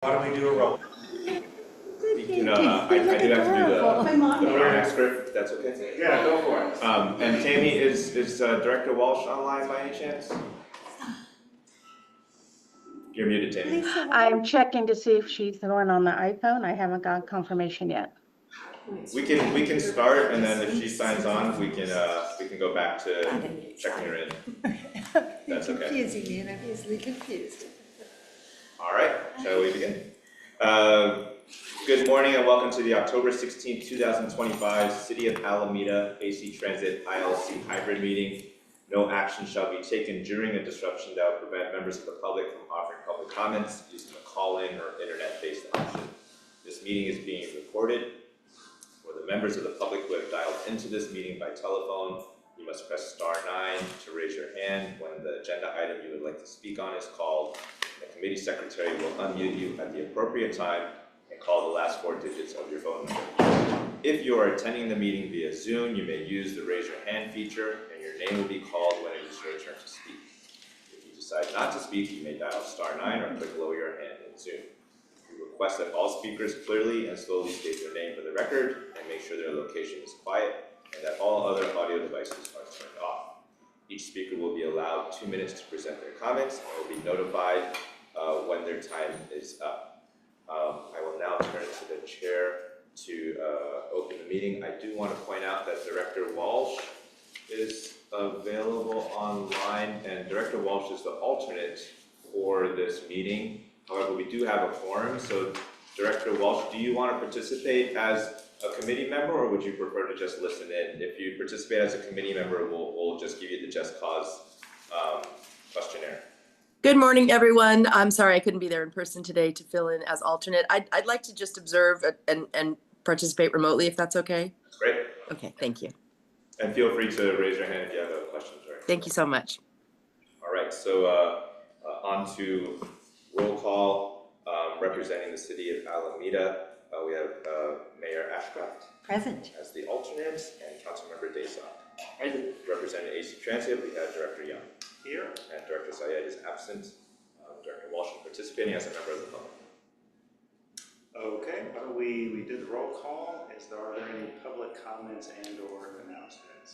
Why don't we do a roll? You can, I do have to do the program script, if that's okay? Yeah, go for it. And Tammy, is Director Walsh online by any chance? You're muted, Tammy. I'm checking to see if she's the one on the iPhone. I haven't got confirmation yet. We can start, and then if she signs on, we can go back to checking her in. That's okay. Confusing me, and I'm easily confused. All right, shall we begin? Good morning and welcome to the October 16th, 2025 City of Alameda AC Transit ILC hybrid meeting. No action shall be taken during a disruption that would prevent members of the public from offering public comments using a call-in or internet-based option. This meeting is being recorded. For the members of the public who have dialed into this meeting by telephone, you must press star 9 to raise your hand when the agenda item you would like to speak on is called. The committee secretary will unmute you at the appropriate time and call the last 4 digits of your phone number. If you are attending the meeting via Zoom, you may use the raise your hand feature and your name will be called when it is your turn to speak. If you decide not to speak, you may dial star 9 or click lower your hand in Zoom. We request that all speakers clearly and slowly state their name for the record and make sure their location is quiet and that all other audio devices are turned off. Each speaker will be allowed 2 minutes to present their comments and will be notified when their time is up. I will now turn to the chair to open the meeting. I do want to point out that Director Walsh is available online, and Director Walsh is the alternate for this meeting. However, we do have a quorum, so Director Walsh, do you want to participate as a committee member, or would you prefer to just listen in? If you participate as a committee member, we'll just give you the just cause questionnaire. Good morning, everyone. I'm sorry I couldn't be there in person today to fill in as alternate. I'd like to just observe and participate remotely, if that's okay. Great. Okay, thank you. And feel free to raise your hand if you have a question. Thank you so much. All right, so on to roll call. Representing the city of Alameda, we have Mayor Ashcraft Present. as the alternate and Councilmember Desa. Present. Representing AC Transit, we have Director Young. Here. And Director Syed is absent. Director Walsh is participating as a member of the public. Okay, well, we did the roll call. Are there any public comments and or announcements?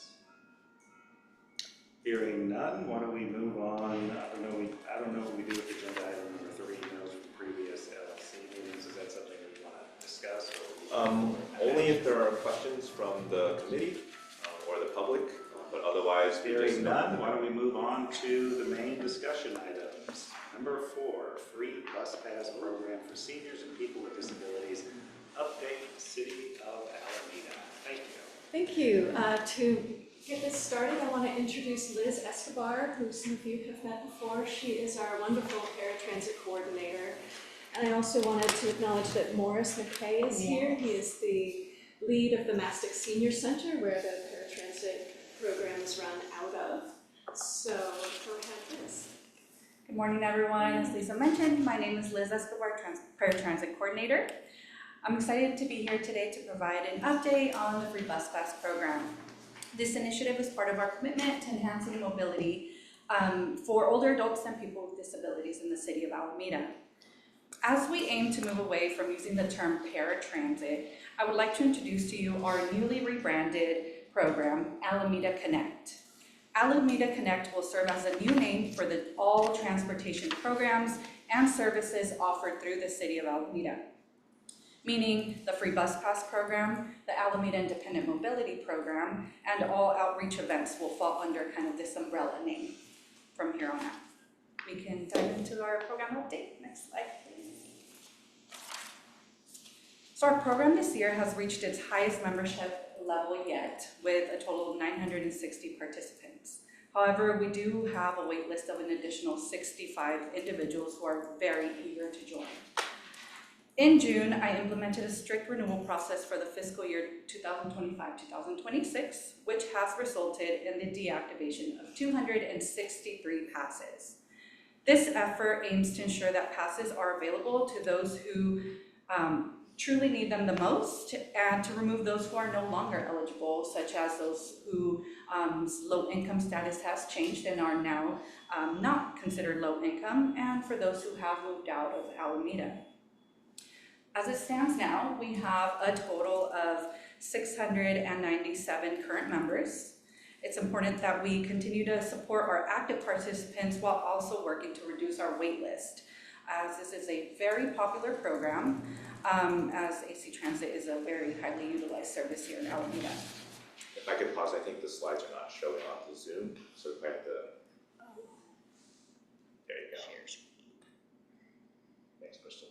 Hearing none, why don't we move on? I don't know what we do with agenda item number 3, those from previous LLC meetings. Is that something we want to discuss? Only if there are questions from the committee or the public, but otherwise, hearing none, why don't we move on to the main discussion items. Number 4, free bus pass program for seniors and people with disabilities. Update City of Alameda. Thank you. Thank you. To get this started, I want to introduce Liz Escobar, who some of you have met before. She is our wonderful paratransit coordinator. And I also wanted to acknowledge that Morris McKay is here. He is the lead of the Mastic Senior Center, where the paratransit program is run out of. So go ahead, Liz. Good morning, everyone. As Lisa mentioned, my name is Liz Escobar, Paratransit Coordinator. I'm excited to be here today to provide an update on the free bus pass program. This initiative is part of our commitment to enhancing mobility for older adults and people with disabilities in the city of Alameda. As we aim to move away from using the term paratransit, I would like to introduce to you our newly rebranded program, Alameda Connect. Alameda Connect will serve as a new name for the all transportation programs and services offered through the city of Alameda, meaning the free bus pass program, the Alameda Independent Mobility Program, and all outreach events will fall under kind of this umbrella name from here on out. We can dive into our program update. Next slide, please. So our program this year has reached its highest membership level yet, with a total of 960 participants. However, we do have a wait list of an additional 65 individuals who are very eager to join. In June, I implemented a strict renewal process for the fiscal year 2025-2026, which has resulted in the deactivation of 263 passes. This effort aims to ensure that passes are available to those who truly need them the most, and to remove those who are no longer eligible, such as those whose low income status has changed and are now not considered low income, and for those who have moved out of Alameda. As it stands now, we have a total of 697 current members. It's important that we continue to support our active participants while also working to reduce our wait list, as this is a very popular program, as AC Transit is a very highly utilized service here in Alameda. If I could pause, I think the slides are not showing on the Zoom, so if I have to. There you go. Thanks, Crystal.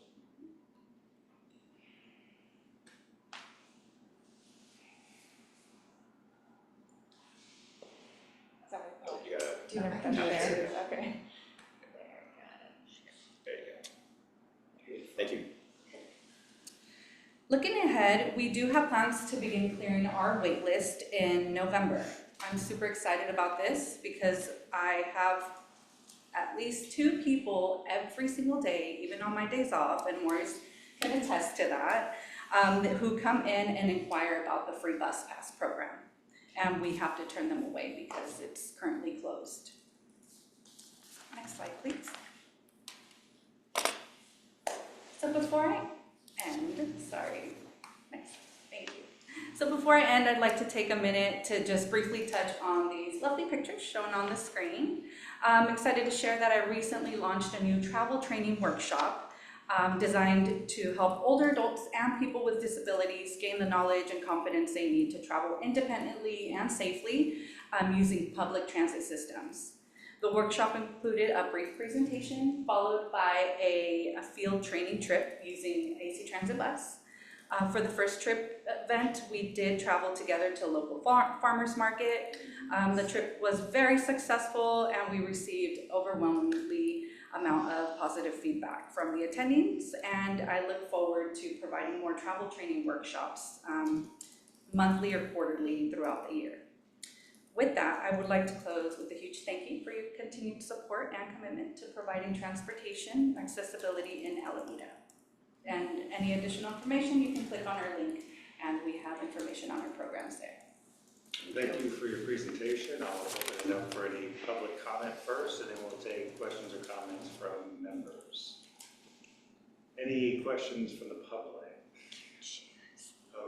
Oh, you gotta, Do you have there there? Okay. you go. Thank you. Looking ahead, we do have plans to begin clearing our wait list in November. I'm super excited about this because I have at least 2 people every single day, even on my days off, and Maurice can attest to that, who come in and inquire about the free bus pass program. And we have to turn them away because it's currently closed. Next slide, please. So before I end, sorry, next, thank you. So before I end, I'd like to take a minute to just briefly touch on these lovely pictures shown on the screen. I'm excited to share that I recently launched a new travel training workshop designed to help older adults and people with disabilities gain the knowledge and confidence they need to travel independently and safely using public transit systems. The workshop included a brief presentation followed by a field training trip using AC Transit bus. For the first trip event, we did travel together to a local farmers market. The trip was very successful and we received overwhelmingly amount of positive feedback from the attendees, and I look forward to providing more travel training workshops monthly or quarterly throughout the year. With that, I would like to close with a huge thank you for your continued support and commitment to providing transportation accessibility in Alameda. And any additional information, you can click on our link and we have information on our programs there. Thank you for your presentation. I'll open it up for any public comment first, and then we'll take questions or comments from members. Any questions from the public?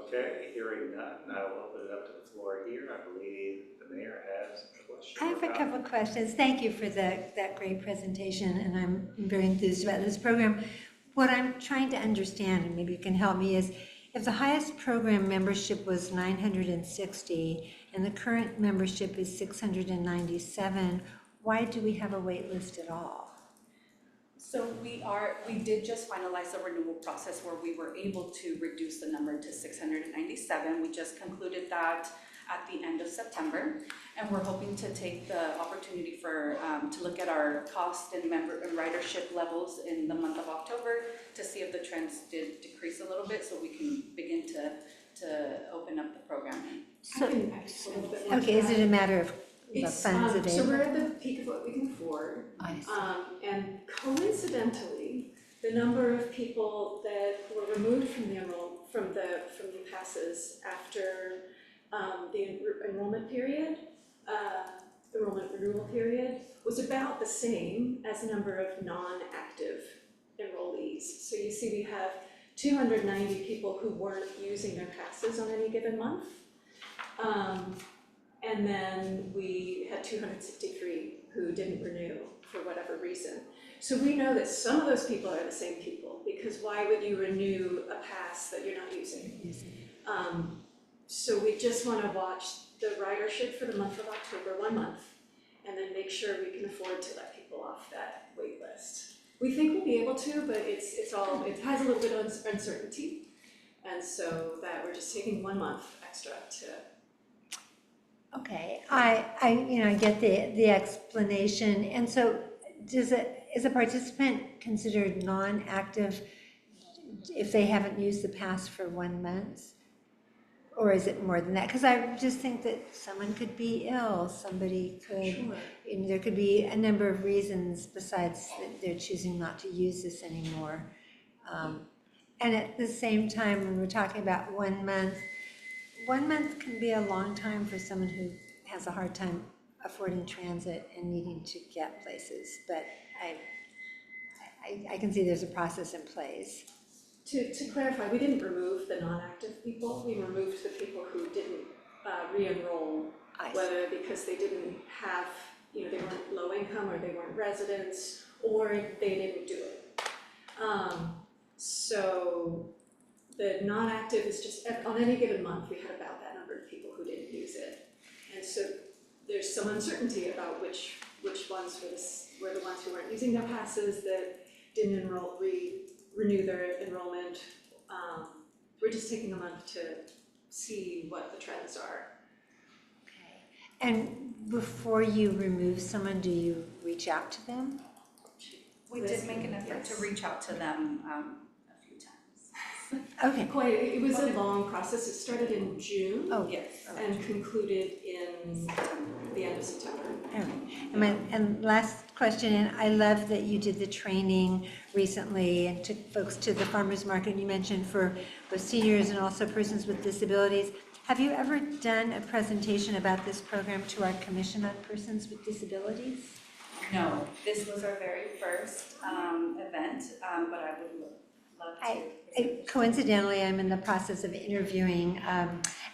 Okay, hearing none, I will open it up to the floor here. I believe the mayor has a question. I have a couple of questions. Thank you for that great presentation, and I'm very enthused about this program. What I'm trying to understand, and maybe you can help me, is if the highest program membership was 960 and the current membership is 697, why do we have a wait list at all? So we did just finalize a renewal process where we were able to reduce the number to 697. We just concluded that at the end of September, and we're hoping to take the opportunity to look at our cost and member and ridership levels in the month of October to see if the trends did decrease a little bit, so we can begin to open up the program. I can add just a little bit more to Okay, is that. it a matter of the It's, funds so available? we're at the peak of what we can afford. I see. And coincidentally, the number of people that were removed from the passes after the enrollment period, enrollment renewal period, was about the same as the number of non-active enrollees. So you see we have 290 people who weren't using their passes on any given month. And then we had 263 who didn't renew for whatever reason. So we know that some of those people are the same people, because why would you renew a pass that you're not using? So we just want to watch the ridership for the month of October, 1 month, and then make sure we can afford to let people off that wait list. We think we'll be able to, but it has a little bit of uncertainty. And so that we're just taking 1 month extra to. Okay, I get the explanation, and so is a participant considered non-active if they haven't used the pass for 1 month? Or is it more than that? Because I just think that someone could be ill, somebody could, Sure. and there could be a number of reasons besides that they're choosing not to use this anymore. And at the same time, when we're talking about 1 month, 1 month can be a long time for someone who has a hard time affording transit and needing to get places, but I can see there's a process in place. To clarify, we didn't remove the non-active people, we removed the people who didn't re-enroll, I see. whether because they didn't have, they weren't low income or they weren't residents, or they didn't do it. So the non-active is just, on any given month, we had about that number of people who didn't use it. And so there's some uncertainty about which ones were the ones who weren't using their passes, that didn't renew their enrollment. We're just taking a month to see what the trends are. Okay. And before you remove someone, do you reach out to them? We did make an effort to Yes. reach out to them a few times. Okay. It was a long process. It started in June Oh, Yes. and concluded in the end of September. all right. And last question, and I love that you did the training recently and took folks to the farmer's market, and you mentioned for both seniors and also persons with disabilities. Have you ever done a presentation about this program to our Commission on Persons with Disabilities? No, this was our very first event, but I would love to. Coincidentally, I'm in the process of interviewing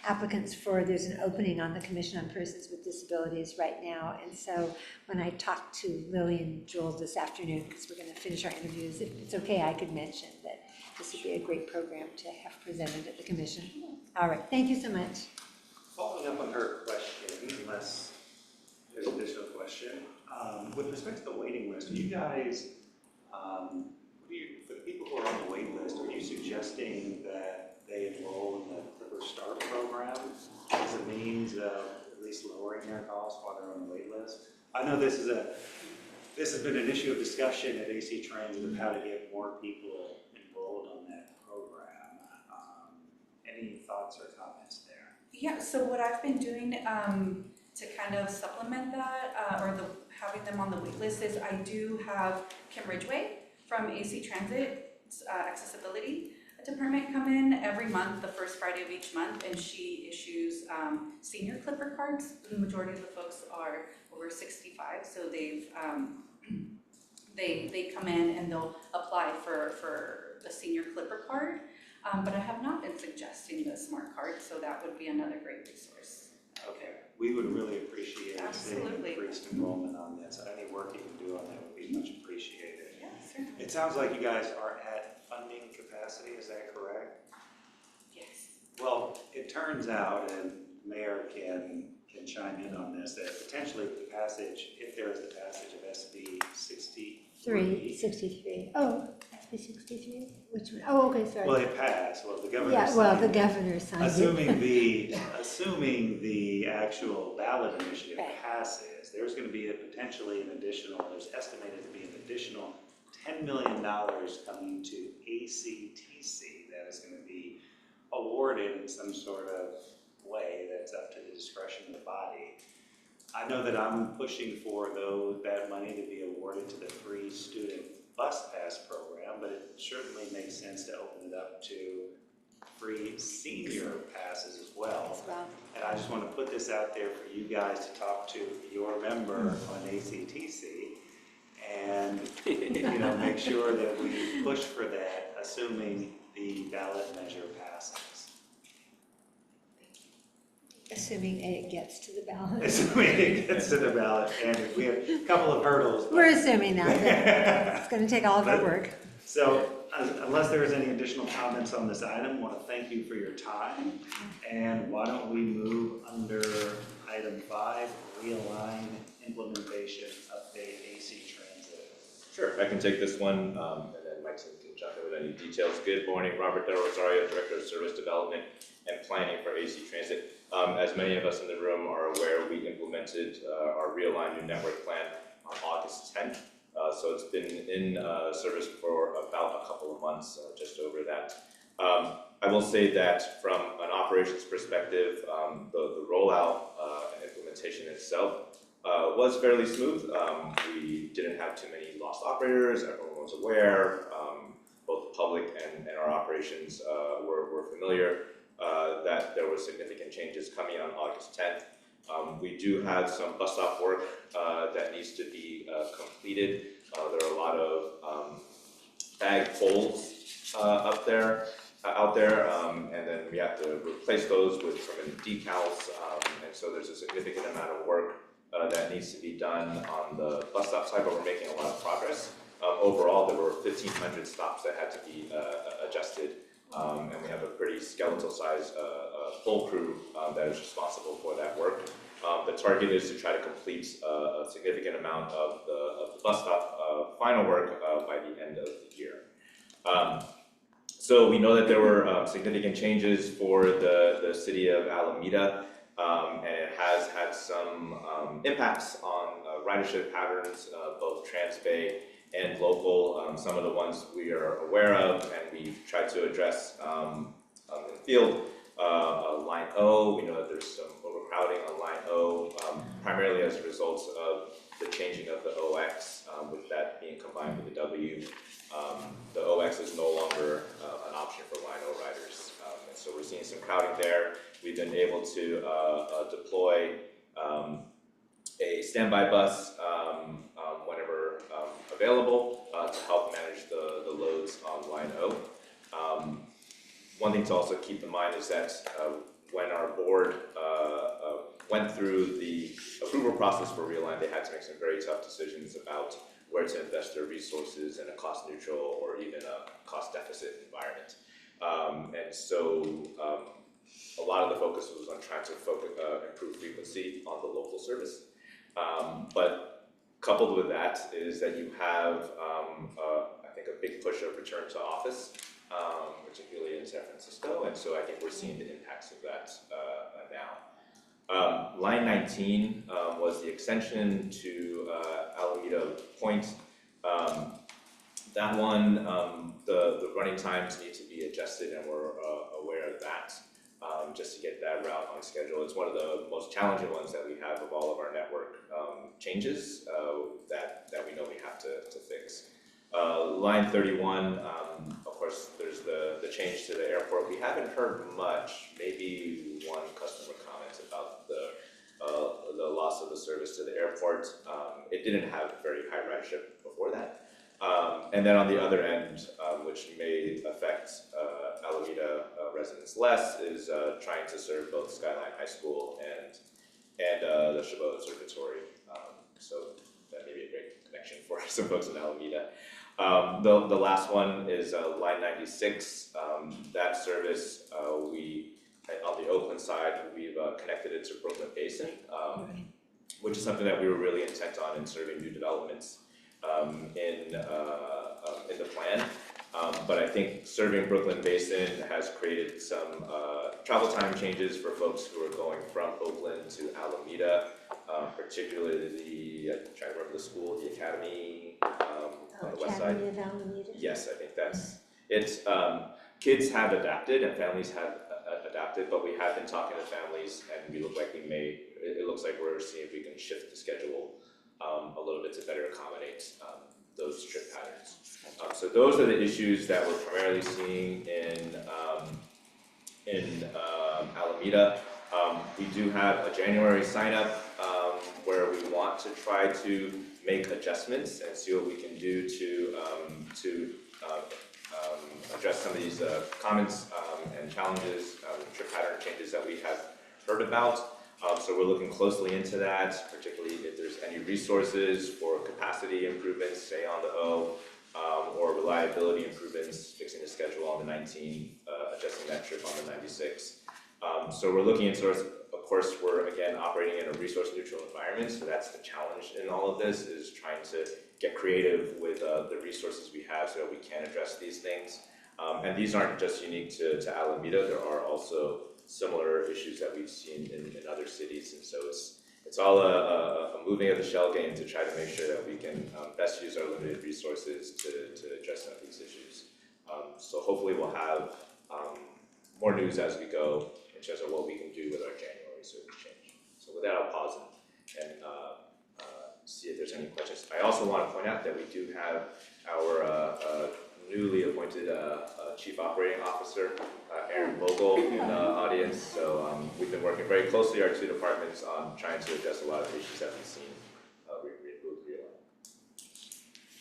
applicants there's an opening on the Commission on Persons with Disabilities right now. And so when I talked to Lily and Jules this afternoon, because we're going to finish our interviews, if it's okay, I could mention that this would be a great program to have presented at the Commission. All right, thank you so much. Following up on her question, unless there's an additional question, with respect to the waiting list, are you guys, for the people who are on the wait list, are you suggesting that they enroll in the Clipper Start program as a means of at least lowering their costs while they're on the wait list? I know this has been an issue of discussion at AC Transit of how to get more people enrolled on that program. Any thoughts or comments there? Yeah, so what I've been doing to kind of supplement that, having them on the wait list, is I do have Kim Ridgway from AC Transit's Accessibility Department come in every month, the first Friday of each month, and she issues senior Clipper cards. The majority of the folks are over 65, so they come in and they'll apply for the senior Clipper card. But I have not been suggesting the smart card, so that would be another great resource. Okay, we would really appreciate seeing Absolutely. increased enrollment on this. Any work you can do on that would be much appreciated. Yeah, certainly. It sounds like you guys are at funding capacity, is that correct? Yes. Well, it turns out, and Mayor can chime in on this, that potentially the passage, if there is the passage of SB 63. Oh, SB 63? Which one? Oh, okay, sorry. Well, it passed, well, the governor Yeah, well, the signed it. governor signed it. Assuming the actual ballot initiative Right. passes, there's gonna be there's estimated to be an additional $10 million coming to ACTC that is gonna be awarded in some sort of way that's up to the discretion of the body. I know that I'm pushing for that money to be awarded to the free student bus pass program, but it certainly makes sense to open it up to free senior passes as well. As well. And I just want to put this out there for you guys to talk to your member on ACTC and, make sure that we push for that, assuming the ballot measure passes. Assuming it gets to the ballot. Assuming it gets to the ballot, and we have a couple of hurdles. but- We're assuming that. It's going to take all of our work. So unless there is any additional comments on this item, I want to thank you for your time. And why don't we move under item 5, realign implementation update AC Transit. Sure, I can take this one, and then Mike can jump in with any details. Good morning, Robert Del Rosario, Director of Service Development and Planning for AC Transit. As many of us in the room are aware, we implemented our Realign New Network Plan on August 10th. So it's been in service for about a couple of months, just over that. I will say that from an operations perspective, the rollout and implementation itself was fairly smooth. We didn't have too many lost operators, everyone was aware. Both the public and our operations were familiar that there were significant changes coming on August 10th. We do have some bus stop work that needs to be completed. There are a lot of bag poles out there, and then we have to replace those with permanent decals, and so there's a significant amount of work that needs to be done on the bus stop side, but we're making a lot of progress. Overall, there were 1,500 stops that had to be adjusted, and we have a pretty skeletal size full crew that is responsible for that work. The target is to try to complete a significant amount of the bus stop final work by the end of the year. So we know that there were significant changes for the city of Alameda, and it has had some impacts on ridership patterns, both Trans-Bay and local. Some of the ones we are aware of, and we've tried to address in the field. Line O, we know that there's some overcrowding on Line O, primarily as a result of the changing of the OX, with that being combined with the W. The OX is no longer an option for Line O riders, and so we're seeing some crowding there. We've been able to deploy a standby bus whenever available to help manage the loads on Line O. One thing to also keep in mind is that when our board went through the approval process for Realign, they had to make some very tough decisions about where to invest their resources in a cost neutral or even a cost deficit environment. And so a lot of the focus was on trying to improve frequency on the local service. But coupled with that is that you have, I think, a big push of return to office, particularly in San Francisco, and so I think we're seeing the impacts of that now. Line 19 was the extension to Alameda Point. That one, the running times need to be adjusted, and we're aware of that, just to get that route on schedule. It's one of the most challenging ones that we have of all of our network changes that we know we have to fix. Line 31, of course, there's the change to the airport. We haven't heard much, maybe one customer comment about the loss of the service to the airport. It didn't have very high ridership before that. And then on the other end, which may affect Alameda residents less, is trying to serve both Skyline High School and the Chabot Observatory. So that may be a great connection for some folks in Alameda. The last one is Line 96. That service, on the Oakland side, we've connected it to Brooklyn Basin, which is something that we were really intent on in serving new developments in the plan. But I think serving Brooklyn Basin has created some travel time changes for folks who are going from Oakland to Alameda, particularly I'm trying to remember the school, the Academy on the west side. Academy of Alameda. Yes, I think that's it. Kids have adapted and families have adapted, but we have been talking to families, and it looks like we're seeing if we can shift the schedule a little bit to better accommodate those trip patterns. So those are the issues that we're primarily seeing in Alameda. We do have a January sign up where we want to try to make adjustments and see what we can do to address some of these comments and challenges, trip pattern changes that we have heard about. So we're looking closely into that, particularly if there's any resources for capacity improvements, say on the O, or reliability improvements, fixing the schedule on the 19, adjusting that trip on the 96. So we're looking into, of course, we're again operating in a resource neutral environment, so that's the challenge in all of this, is trying to get creative with the resources we have so that we can address these things. And these aren't just unique to Alameda, there are also similar issues that we've seen in other cities, and so it's all a moving of the shell game to try to make sure that we can best use our limited resources to address some of these issues. So hopefully we'll have more news as we go in terms of what we can do with our January service change. So with that, I'll pause and see if there's any questions. I also want to point out that we do have our newly appointed Chief Operating Officer, Aaron Vogel, in the audience. So we've been working very closely, our two departments, on trying to address a lot of issues that we've seen with Realign.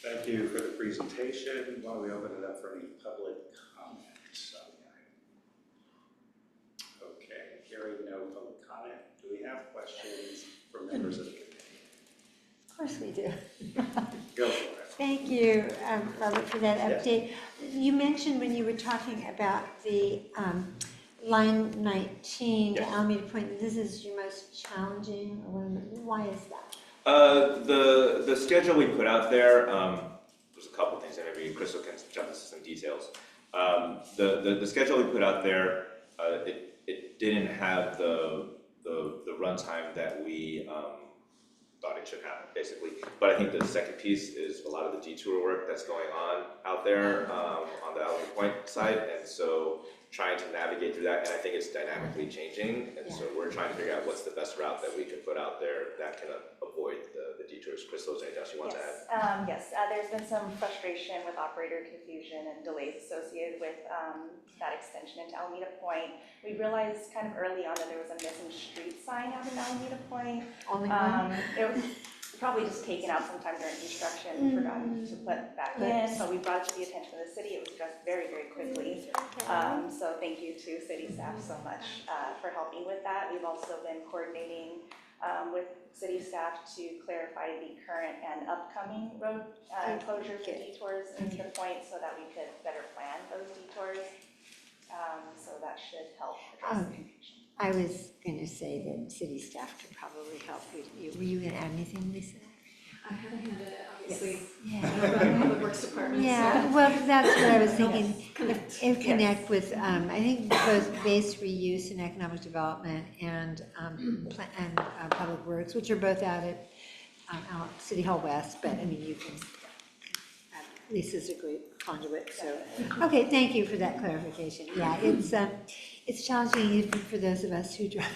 Thank you for the presentation. Why don't we open it up for any public comment on the item? Okay, hearing no public comment, do we have questions from members of the committee? Of course we do. Go for it. Thank you, Robert, for that update. You mentioned when you were talking about the line 19, Yes. Alameda Point, this is your most challenging, or why is that? The schedule we put out there, there's a couple things, and maybe Crystal can jump into some details. The schedule we put out there, it didn't have the runtime that we thought it should have, basically. But I think the second piece is a lot of the detour work that's going on out there on the Alameda Point side, and so trying to navigate through that, and I think it's dynamically changing, and so we're trying to figure out what's the best route that we can put out there that can avoid the detours. Crystal, is there anything else you want to add? Yes, there's been some frustration with operator confusion and delays associated with that extension into Alameda Point. We realized kind of early on that there was a missing street sign out in Alameda Point. Only one? It was probably just taken out sometime during construction, forgotten to put back in, but we brought it to the attention of the city. It was addressed very, very quickly. So thank you to city staff so much for helping with that. We've also been coordinating with city staff to clarify the current and upcoming road closures and detours into the point so that we could better plan those detours. So that should help address the confusion. I was going to say that city staff could probably help. Were you going to add anything, Lisa? I haven't had it, obviously. Yeah. Public Works Department. Yeah, well, that's what I was thinking. It connect with, I think both base reuse and economic development and public works, which are both out at City Hall West, but I mean, you can, Lisa's a great conduit, so. Okay, thank you for that clarification. Yeah, it's challenging even for those of us who drive,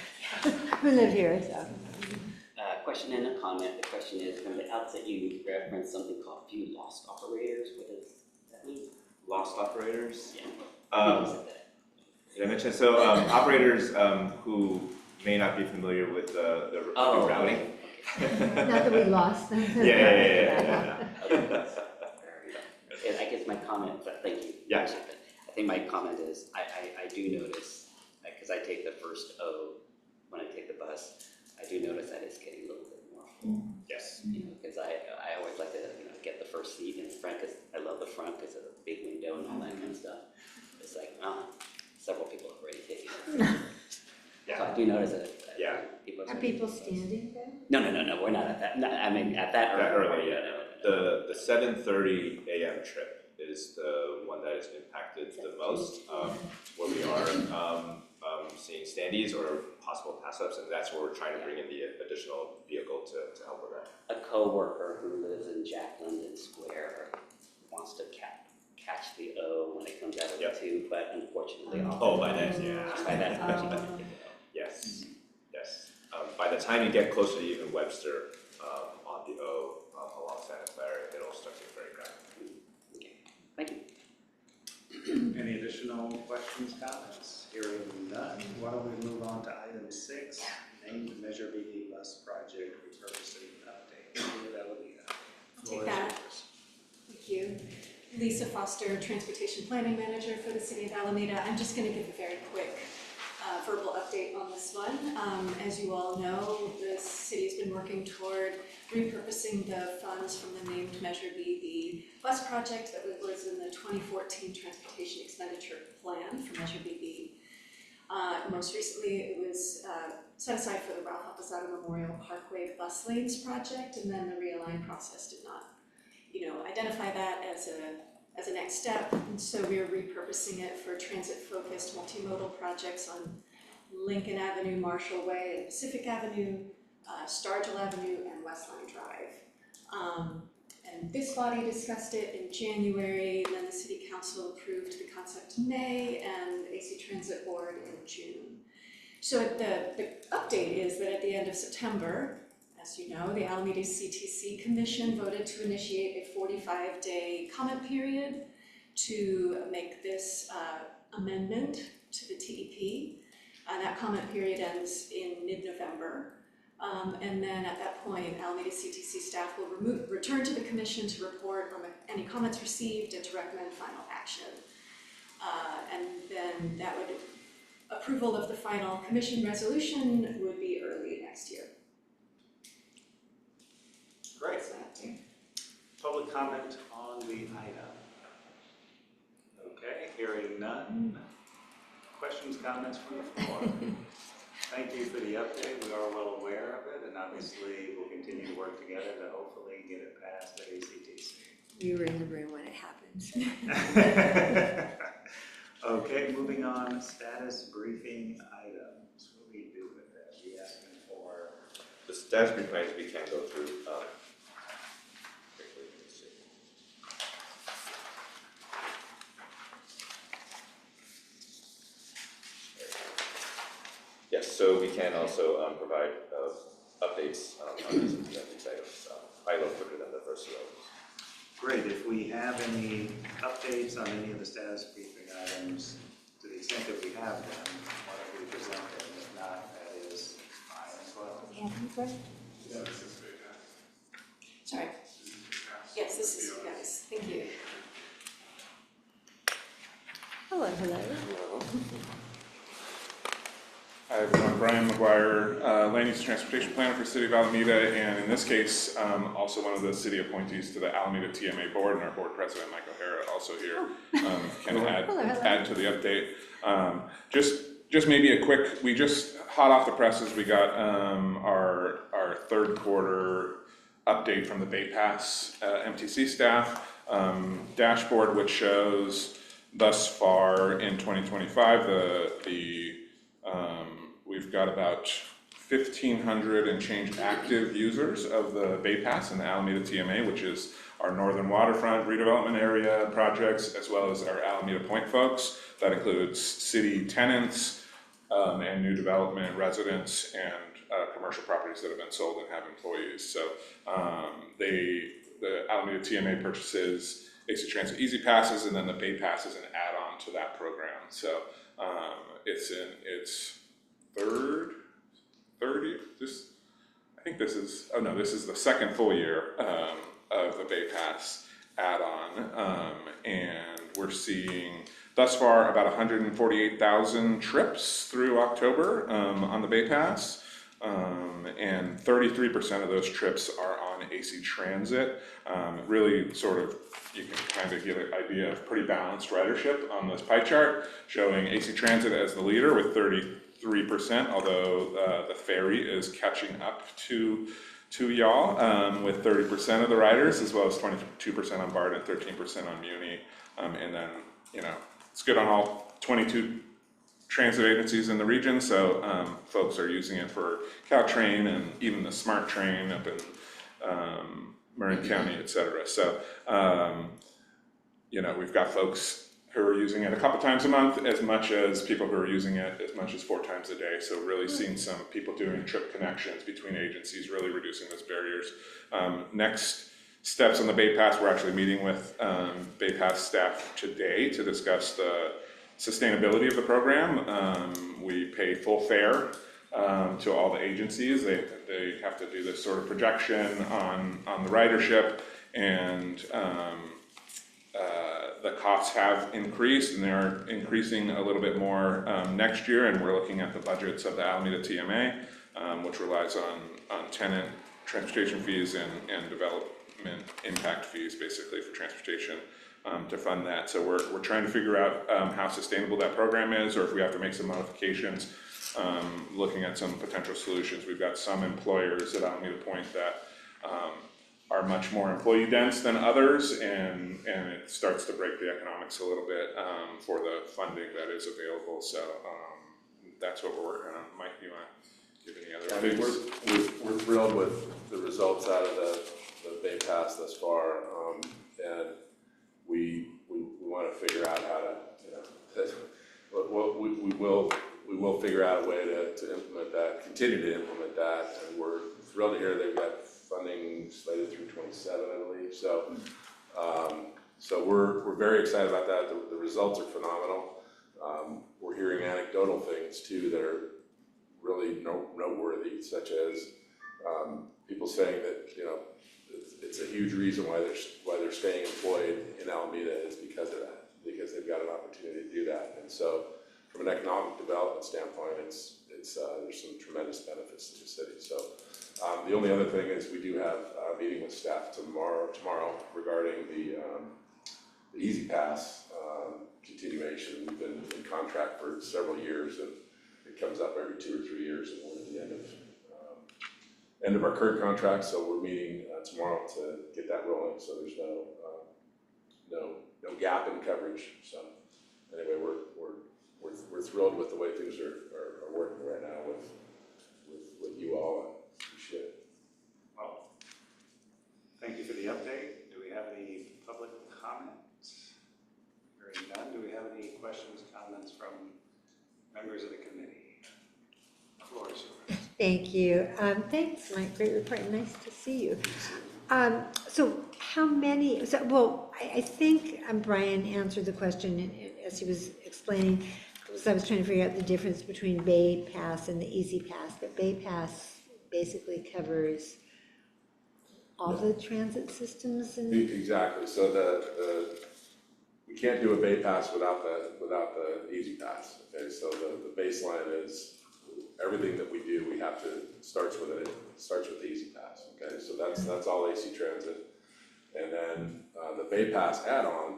who live here, so. Question and a comment. The question is, from the outset, you referenced something called few lost operators. What does that mean? Lost operators? Yeah. I think you said that. Did I mention? So operators who may not be familiar with the routing. Okay. Not that we lost them. Yeah. And I guess my comment, but thank you. Yeah. I think my comment is, I do notice, because I take the first O when I take the bus, I do notice that it's getting a little bit more full. Yes. You know, because I always like to, get the first seat in the front, because I love the front because of the big window and all that kind of stuff. It's like, several people have already taken it. Yeah. So I do notice that. Yeah. Are people standing there? No, we're not at that, no, I mean, at that That early. early, yeah. The 7:30 a.m. trip is the one that is impacted the most, where we are seeing standees or possible pass-ups, and that's where we're trying to bring in the additional vehicle to help with that. A coworker who lives in Jack London Square wants to catch the O when it comes out of the tube, but unfortunately. By then, yeah. By that time, she doesn't pick it up. Yes. By the time you get closer to even Webster, on the O, along Santa Clara, it'll start to get very crowded. Okay, thank you. Any additional questions, comments? Hearing none, why don't we move on to item 6, named Measure BD Bus Project Repurposing Update. City of Alameda. Floor is Take that. yours. Thank you. Lisa Foster, Transportation Planning Manager for the City of Alameda. I'm just going to give a very quick verbal update on this one. As you all know, the city has been working toward repurposing the funds from the named Measure B, the bus project that was in the 2014 Transportation Expenditure Plan for Measure BB. Most recently, it was set aside for the Ralph Apposado Memorial Parkway bus lanes project, and then the realign process did not, identify that as a next step, and so we are repurposing it for transit-focused multimodal projects on Lincoln Avenue, Marshall Way, and Pacific Avenue, Stargell Avenue, and Westline Drive. And this body discussed it in January, and then the City Council approved the concept in May, and the AC Transit Board in June. So the update is that at the end of September, as you know, the Alameda CTC Commission voted to initiate a 45-day comment period to make this amendment to the TEP. That comment period ends in mid-November. And then at that point, Alameda CTC staff will return to the commission to report on any comments received and to recommend final action. And then that would, approval of the final commission resolution would be early next year. Great. So that's it. Public comment on the item. Okay, hearing none. Questions, comments from the floor? Thank you for the update. We are well aware of it, and obviously we'll continue to work together to hopefully get it passed at ACTC. We were in the room when it happens. Okay, moving on, status briefing items. What do we do with that? We asking for, The status briefing items we can go through. Quickly, let's see. Yes, so we can also provide updates on these items. I look quicker than the first few items. great, if we have any updates on any of the status briefing items, to the extent that we have them, why don't we present them? If not, that is fine as well. Sorry. Yes, this is you guys. Thank you. Hello, hello. Hi everyone, Brian McGuire, Land Use Transportation Planner for City of Alameda, and in this case, also one of the city appointees to the Alameda TMA board, and our board president, Michael Hara, also here, can add to the update. Just maybe a quick, we just, hot off the presses, we got our third quarter update from the Bay Pass MTC staff dashboard, which shows thus far in 2025, we've got about 1,500 and change active users of the Bay Pass and the Alameda TMA, which is our northern waterfront redevelopment area projects, as well as our Alameda Point folks. That includes city tenants and new development residents and commercial properties that have been sold and have employees. So the Alameda TMA purchases AC Transit Easy Passes, and then the Bay Pass is an add-on to that program. So it's in its this is the second full year of the Bay Pass add-on, and we're seeing thus far about 148,000 trips through October on the Bay Pass, and 33% of those trips are on AC Transit. Really sort of, you can kind of get an idea of pretty balanced ridership on this pie chart, showing AC Transit as the leader with 33%, although the ferry is catching up to y'all with 30% of the riders, as well as 22% on BART and 13% on Muni. And then, it's good on all 22 transit agencies in the region, so folks are using it for Caltrain and even the Smart Train up in Marin County, et cetera. So, we've got folks who are using it a couple times a month, as much as people who are using it as much as 4 times a day. So really seeing some people doing trip connections between agencies, really reducing those barriers. Next steps on the Bay Pass, we're actually meeting with Bay Pass staff today to discuss the sustainability of the program. We pay full fare to all the agencies. They have to do this sort of projection on the ridership, and the costs have increased, and they're increasing a little bit more next year, and we're looking at the budgets of the Alameda TMA, which relies on tenant transportation fees and development impact fees, basically, for transportation to fund that. So we're trying to figure out how sustainable that program is, or if we have to make some modifications, looking at some potential solutions. We've got some employers at Alameda Point that are much more employee dense than others, and it starts to break the economics a little bit for the funding that is available. So that's what we're working on. Mike, you want to give any other updates? We're thrilled with the results out of the Bay Pass thus far, and we want to figure out how to, we will figure out a way to implement that, continue to implement that, and we're thrilled to hear they've got funding slated through 27, I believe. So we're very excited about that. The results are phenomenal. We're hearing anecdotal things too that are really noteworthy, such as people saying that it's a huge reason why they're staying employed in Alameda is because of that. because they've got an opportunity to do that. And so from an economic development standpoint, it's there's some tremendous benefits to the city. So the only other thing is we do have a meeting with staff tomorrow regarding the Easy Pass continuation. We've been in contract for several years, and it comes up every 2 or 3 years, and we're at the end of our current contract. So we're meeting tomorrow to get that rolling. So there's no gap in coverage. So anyway, we're thrilled with the way things are working right now with you all. And appreciate it. Well, thank you for the update. Do we have any public comments? Hearing none, do we have any questions, comments from members of the committee? The floor is yours. Thank you. Thanks, Mike. Great report. Nice to see you. So how many, I think Brian answered the question as he was explaining, because I was trying to figure out the difference between Bay Pass and the Easy Pass, but Bay Pass basically covers all the transit systems and. Exactly. So we can't do a Bay Pass without the Easy Pass. Okay, so the baseline is everything that we do. We have to starts with the Easy Pass. Okay, so that's all AC Transit, and then the Bay Pass add-on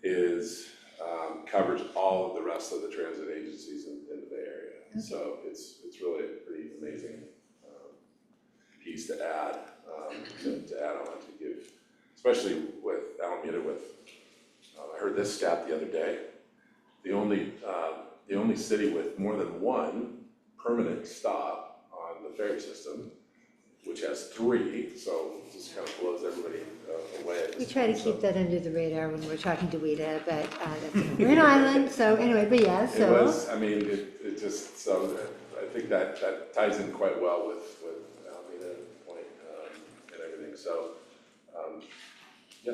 is covers all of the rest of the transit agencies in the Bay Area. Okay. So it's really a pretty amazing piece to add on to give, especially with Alameda. I heard this stat the other day. The only city with more than one permanent stop on the ferry system, which has 3, so it just kind of blows everybody away. We try to keep that under the radar when we're talking to WIDA, but we're an island, so anyway, but yeah, so. It was, I mean, it just, so I think that ties in quite well with Alameda Point and everything, so, yeah.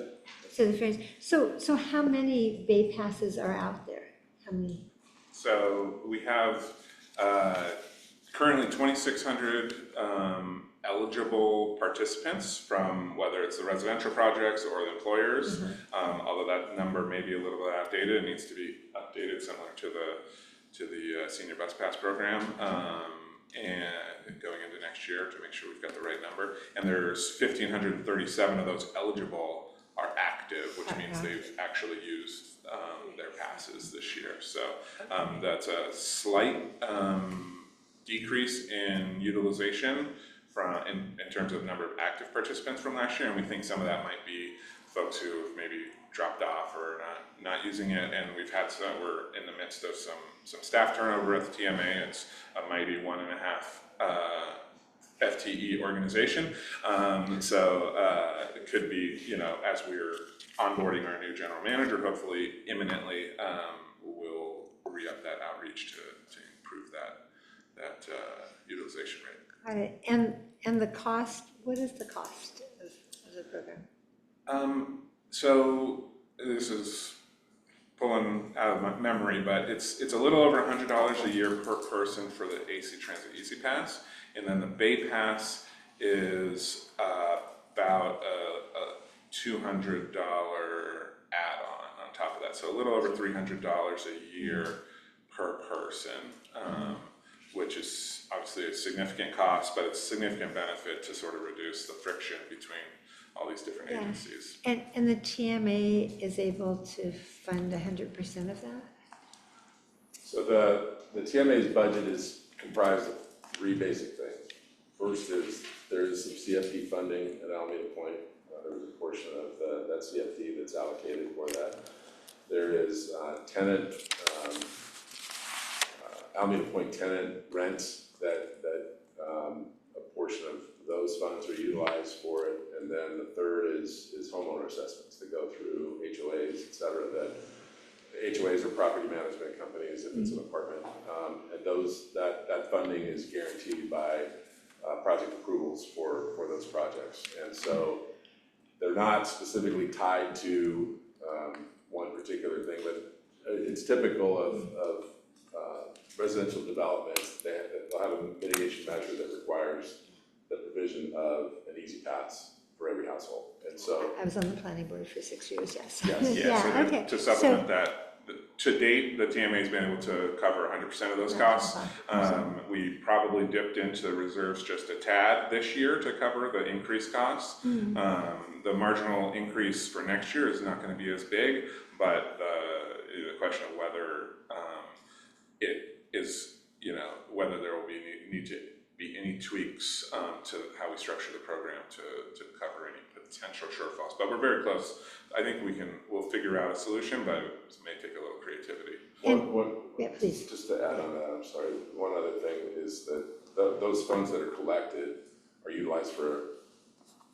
So the friends, so how many Bay Passes are out there? How many? So we have currently 2,600 eligible participants from whether it's the residential projects or the employers. Mm-hmm. Although that number may be a little bit outdated, it needs to be updated similar to the senior bus pass program, and going into next year to make sure we've got the right number. And there's 1,537 of those eligible are active, which means they've actually used their passes this year. So that's a slight decrease in utilization in terms of number of active participants from last year, and we think some of that might be folks who have maybe dropped off or not using it. And we're in the midst of some staff turnover at the TMA. It's a mighty 1.5 FTE organization, so it could be, as we're onboarding our new general manager, hopefully imminently, we'll re-up that outreach to improve that utilization rate. Got it. And the cost, what is the cost of the program? So this is pulling out of my memory, but it's a little over $100 a year per person for the AC Transit Easy Pass, and then the Bay Pass is about a $200 add-on on top of that, so a little over $300 a year per person, which is obviously a significant cost, but it's a significant benefit to sort of reduce the friction between all these different agencies. And the TMA is able to fund 100% of that? So the TMA's budget is comprised of 3 basic things. First is there is some CFD funding at Alameda Point. There was a portion of that CFD that's allocated for that. There is tenant, Alameda Point tenant rents that a portion of those funds are utilized for it. And then the third is homeowner assessments that go through HOAs, et cetera, that HOAs are property management companies if it's an apartment. And that funding is guaranteed by project approvals for those projects. And so they're not specifically tied to one particular thing, but it's typical of residential developments. They'll have a mitigation measure that requires the provision of an easy pass for every household. And so, I was on the planning board for 6 years, yes. Yes. Yeah, so okay. to supplement that, to date, the TMA's been able to cover 100% of those costs. We probably dipped into the reserves just a tad this year to cover the increased costs. The marginal increase for next year is not going to be as big, but the question of whether it is, whether there will need to be any tweaks to how we structure the program to cover any potential shortfalls. But we're very close. I think we'll figure out a solution, but it may take a little creativity. Yeah, please. just to add on that, I'm sorry, one other thing is that those funds that are collected are utilized for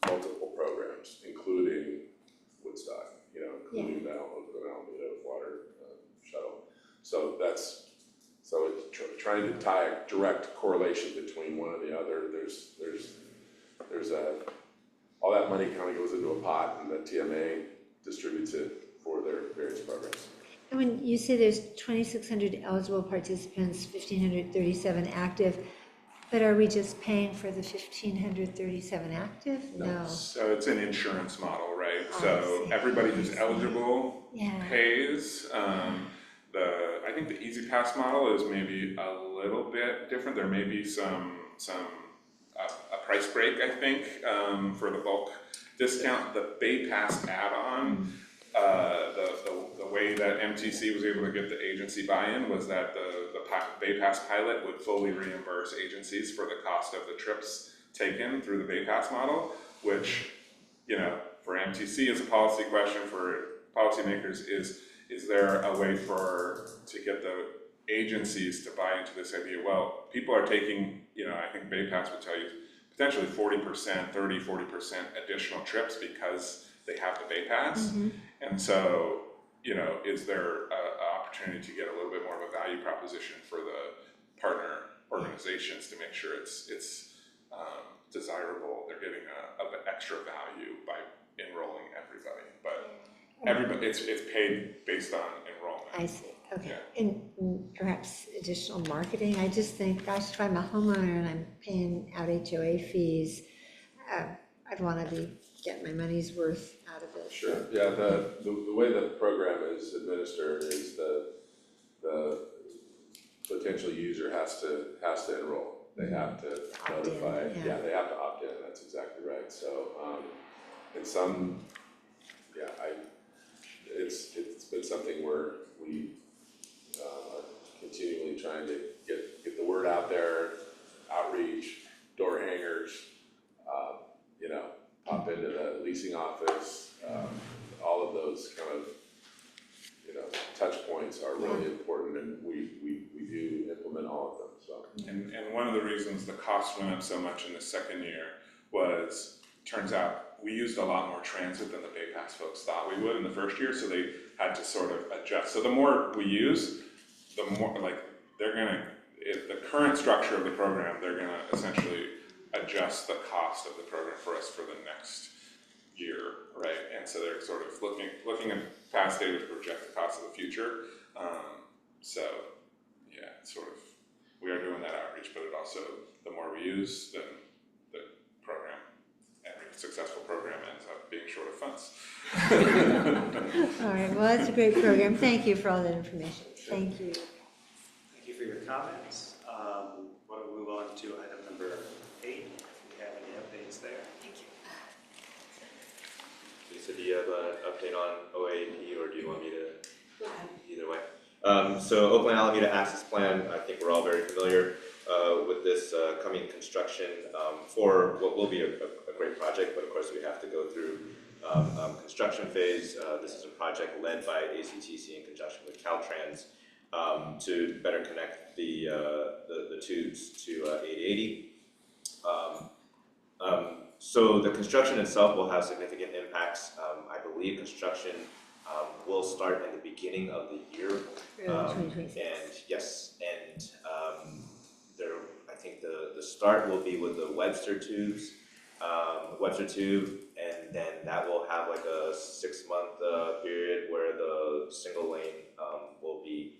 multiple programs, including Woodstock, including the Alameda water shuttle. So it's trying to tie a direct correlation between one and the other. There's all that money kind of goes into a pot, and the TMA distributes it for their various programs. And when you say there's 2,600 eligible participants, 1,537 active, but are we just paying for the 1,537 active? No. So it's an insurance model, right? Oh, So I see. everybody who's eligible Yeah. pays. I think the Easy Pass model is maybe a little bit different. There may be a price break, I think, for the bulk discount. The Bay Pass add-on, the way that MTC was able to get the agency buy-in was that the Bay Pass pilot would fully reimburse agencies for the cost of the trips taken through the Bay Pass model, which, for MTC is a policy question. For policymakers is there a way to get the agencies to buy into this idea? Well, people are taking, I think Bay Pass would tell you, potentially 40%, 40% additional trips because they have the Bay Pass. And so, is there an opportunity to get a little bit more of a value proposition for the partner organizations to make sure it's desirable? They're getting an extra value by enrolling everybody, but it's paid based on enrollment. I see, okay. Yeah. And perhaps additional marketing. I just think, gosh, if I'm a homeowner and I'm paying out HOA fees, I'd want to be getting my money's worth out of it. Sure. Yeah, the way the program is administered is the potential user has to enroll. They have to Opt in, notify. yeah. They have to opt in. That's exactly right. So, in some, it's been something where we are continually trying to get the word out there, outreach, door hangers, pop into the leasing office. All of those kind of touch points are really important, and we do implement all of them. So. And one of the reasons the cost went up so much in the second year was, turns out, we used a lot more transit than the Bay Pass folks thought we would in the first year, so they had to sort of adjust. So the more we use, the more, the current structure of the program, they're gonna essentially adjust the cost of the program for us for the next year, right? And so they're sort of looking at past data to project the cost of the future. So yeah, sort of, we are doing that outreach, but it also, the more we use, then the program, every successful program ends up being short of funds. All right, well, that's a great program. Thank you for all that information. Thank you. Thank you for your comments. Why don't we move on to item number 8, if we have any updates there. So you said, do you have an update on OAP, or do you want me to? Either way. So Oakland Alameda Access Plan, I think we're all very familiar with this coming construction for what will be a great project, but of course we have to go through construction phase. This is a project led by ACTC in conjunction with Caltrans to better connect the tubes to 880. So the construction itself will have significant impacts. I believe construction will start in the beginning of the year. And yes, and I think the start will be with the Webster tubes, Webster tube, and then that will have like a 6-month period where the single lane will be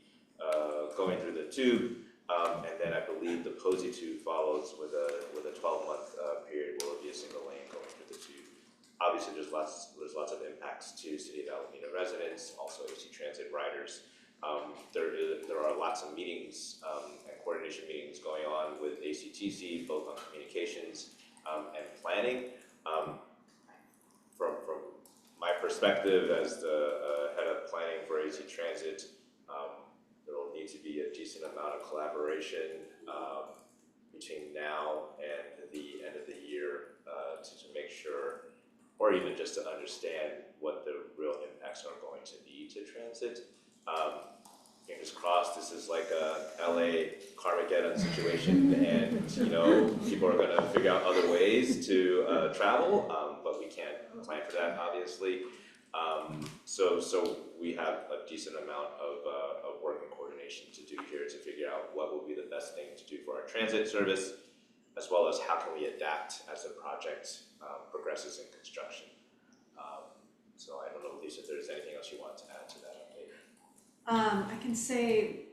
going through the tube, and then I believe the Posey tube follows with a 12-month period where it will be a single lane going through the tube. Obviously, there's lots of impacts to City of Alameda residents, also AC Transit riders. There are lots of meetings and coordination meetings going on with ACTC, both on communications and planning. From my perspective as the head of planning for AC Transit, there will need to be a decent amount of collaboration between now and the end of the year to make sure, or even just to understand what the real impacts are going to be to transit. Fingers crossed, this is like a LA Carmageddon situation, and people are going to figure out other ways to travel, but we can't plan for that, obviously. So we have a decent amount of work and coordination to do here to figure out what will be the best thing to do for our transit service, as well as how can we adapt as the project progresses in construction. So I don't know, Lisa, if there's anything else you want to add to that update. I can say,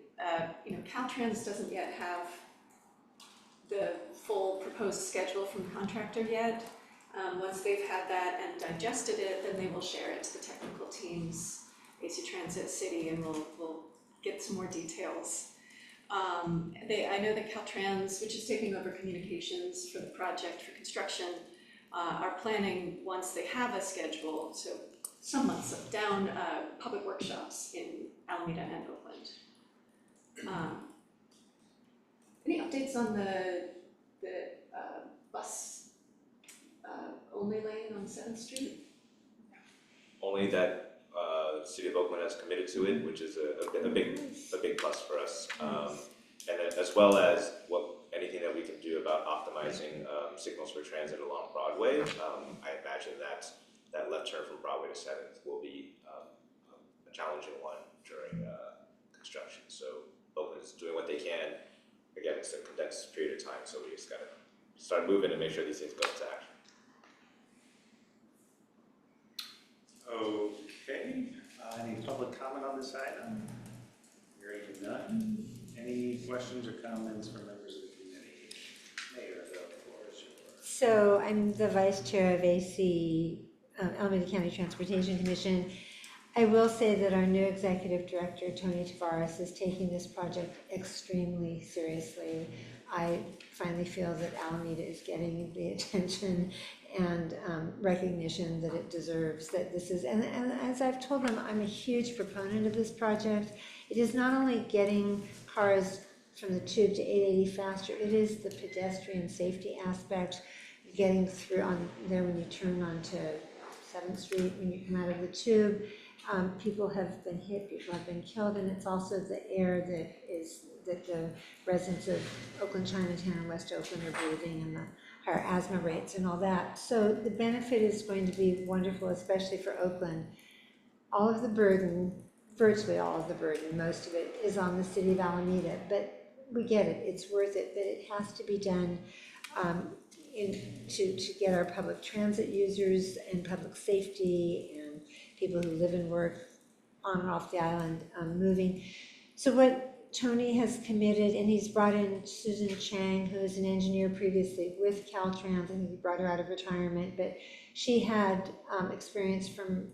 Caltrans doesn't yet have the full proposed schedule from the contractor yet. Once they've had that and digested it, then they will share it to the technical teams, AC Transit City, and we'll get some more details. I know that Caltrans, which is taking over communications for the project for construction, are planning, once they have a schedule, so some months down, public workshops in Alameda and Oakland. Any updates on the bus only lane on 7th Street? Only that the City of Oakland has committed to it, which is a big plus for us. And then as well as anything that we can do about optimizing signals for transit along Broadway. I imagine that left turn from Broadway to 7th will be a challenging one during construction. So Oakland's doing what they can. Again, it's a condensed period of time, so we just gotta start moving and make sure these things go into action. Okay, any public comment on this item? Hearing none. Any questions or comments from members of the committee? Mayor, the floor is yours. So I'm the vice chair of Alameda County Transportation Commission. I will say that our new executive director, Tony Tavares, is taking this project extremely seriously. I finally feel that Alameda is getting the attention and recognition that it deserves. That this is, and as I've told them, I'm a huge proponent of this project. It is not only getting cars from the tube to 880 faster, it is the pedestrian safety aspect, getting through on there when you turn onto 7th Street, when you come out of the tube. People have been hit, people have been killed, and it's also the air that the residents of Oakland, Chinatown, and West Oakland are breathing, and the higher asthma rates and all that. So the benefit is going to be wonderful, especially for Oakland. All of the burden, virtually all of the burden, most of it is on the City of Alameda, but we get it, it's worth it, but it has to be done to get our public transit users and public safety and people who live and work on and off the island moving. So what Tony has committed, and he's brought in Susan Chang, who is an engineer previously with Caltrans. I think he brought her out of retirement, but she had experience from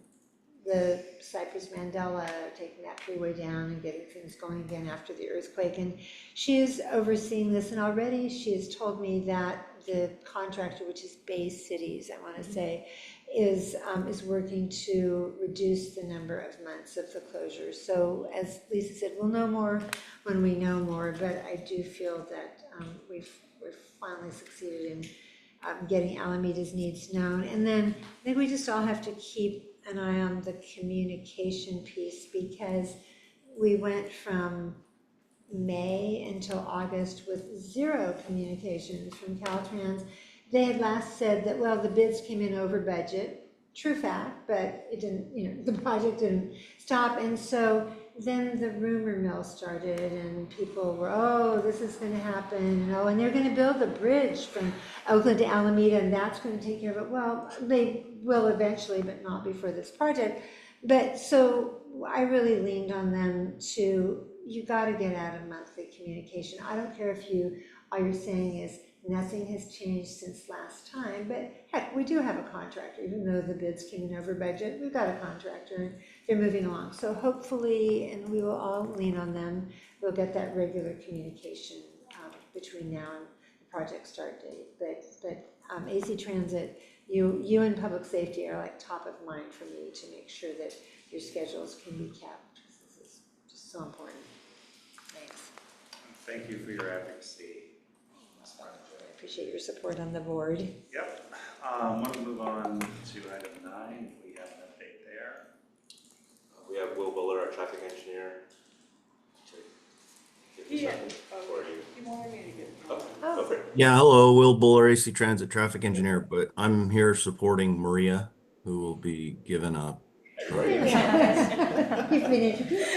the Cypress Mandela, taking that freeway down and getting things going again after the earthquake. And she is overseeing this, and already she has told me that the contractor, which is Bay Cities, I want to say, is working to reduce the number of months of the closure. So as Lisa said, we'll know more when we know more, but I do feel that we've finally succeeded in getting Alameda's needs known. And then I think we just all have to keep an eye on the communication piece, because we went from May until August with zero communications from Caltrans. They had last said that, well, the bids came in over budget, true fact, but it didn't, the project didn't stop. And so then the rumor mill started, and people were, oh, this is going to happen, and they're going to build a bridge from Oakland to Alameda, and that's going to take care of it. Well, they will eventually, but not before this project. But so I really leaned on them to, you got to get out of monthly communication. I don't care if all you're saying is, Nothing has changed since last time, but heck, we do have a contractor, even though the bids came in over budget, we've got a contractor and they're moving along. So hopefully, and we will all lean on them, we'll get that regular communication between now and the project start date. But AC Transit, you and public safety are like top of mind for me to make sure that your schedules can be kept. This is just so important. Thanks. Thank you for your advocacy. I appreciate your support on the board. Yep. Why don't we move on to item 9, if we have an update there. We have Will Buller, our traffic engineer. To give us something for you. You wanted me to get. Oh, go for it. Yeah, hello, Will Buller, AC Transit traffic engineer, but I'm here supporting Maria, who will be given a. You've been introduced.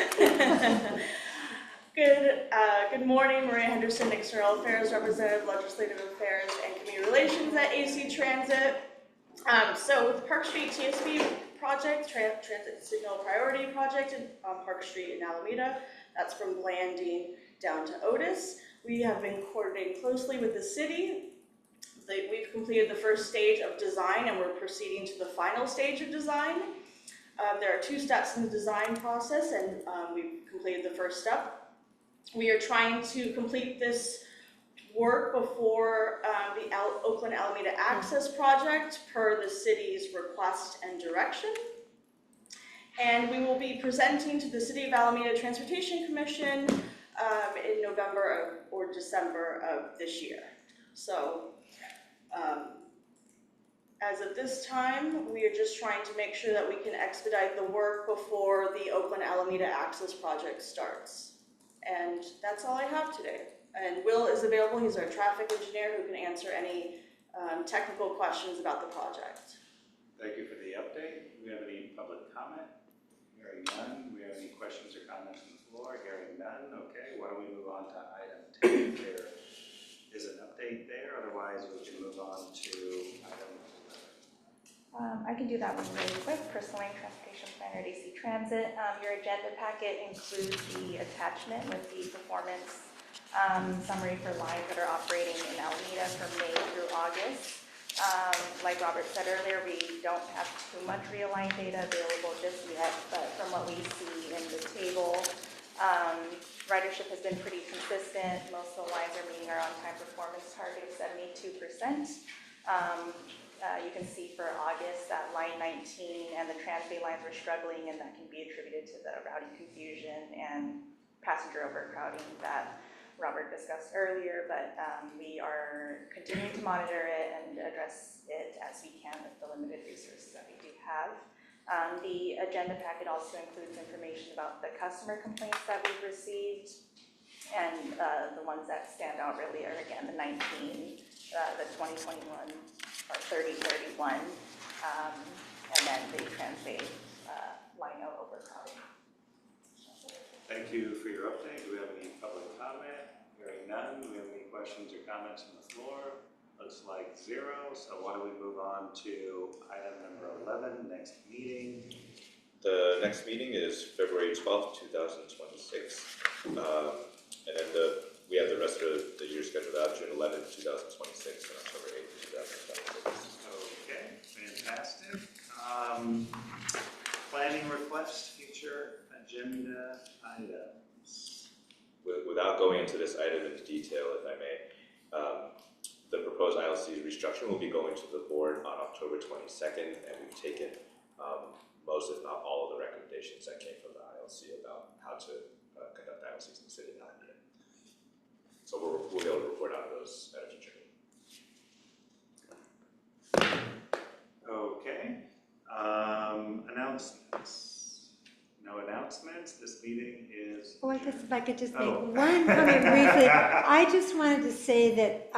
Good morning, Maria Henderson, External Affairs Representative, Legislative Affairs and Community Relations at AC Transit. So with the Park Street TSB project, Transit Signal Priority Project on Park Street in Alameda, that's from Blanding down to Otis. We have been coordinating closely with the city. We've completed the first stage of design and we're proceeding to the final stage of design. There are 2 steps in the design process and we've completed the first step. We are trying to complete this work before the Oakland Alameda Access Project per the city's request and direction. And we will be presenting to the City of Alameda Transportation Commission in November or December of this year. So as of this time, we are just trying to make sure that we can expedite the work before the Oakland Alameda Access Project starts. And that's all I have today. And Will is available, he's our traffic engineer who can answer any technical questions about the project. Thank you for the update. Do we have any public comment? Hearing none. Do we have any questions or comments on the floor? Hearing none. Okay, why don't we move on to item 10? There is an update there. Otherwise, we should move on to item 11. I can do that one really quick. Personal Lane Transportation Planner at AC Transit. Your agenda packet includes the attachment with the performance summary for lines that are operating in Alameda from May through August. Like Robert said earlier, we don't have too much realigned data available just yet, but from what we see in the table, ridership has been pretty consistent. Most of the lines are meeting our on-time performance target of 72%. You can see for August that line 19 and the Transbay lines were struggling, and that can be attributed to the routing confusion and passenger overcrowding that Robert discussed earlier, but we are continuing to monitor it and address it as we can with the limited resources that we do have. The agenda packet also includes information about the customer complaints that we've received, and the ones that stand out really are, again, the 19, the 2021, or 3031, and then the Transbay Lino overcrowding. Thank you for your update. Do we have any public comment? Hearing none. Do we have any questions or comments on the floor? Looks like 0. So why don't we move on to item number 11, next meeting. The next meeting is February 12th, 2026. And then we have the rest of the year scheduled out, June 11th, 2026, and October 8th, 2026. Okay, fantastic. Planning request, future agenda items. Without going into this item in detail, if I may, the proposed ILC restructuring will be going to the board on October 22nd, and we've taken most, if not all, of the recommendations that came from the ILC about how to conduct ILCs in the city of Alameda. So we'll be able to report on those at a future meeting. Okay. Announcements. No announcements. This meeting is. Oh, I guess if I could just make Oh. one comment briefly. I just wanted to say that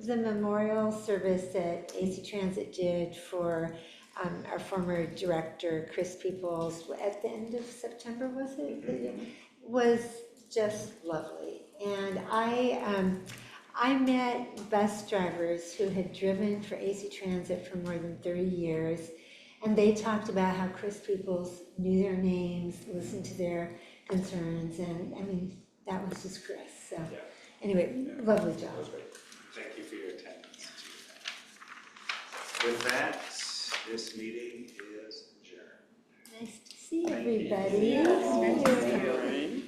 the memorial service that AC Transit did for our former director, Chris Peoples, at the end of September, was it? Was just lovely. And I met bus drivers who had driven for AC Transit for more than 30 years, and they talked about how Chris Peoples knew their names, listened to their concerns, and I mean, that was just Chris. So anyway, lovely job. That was great. Thank you for your attendance. With that, this meeting is adjourned. Nice to see Thank you. everybody. Nice to see you.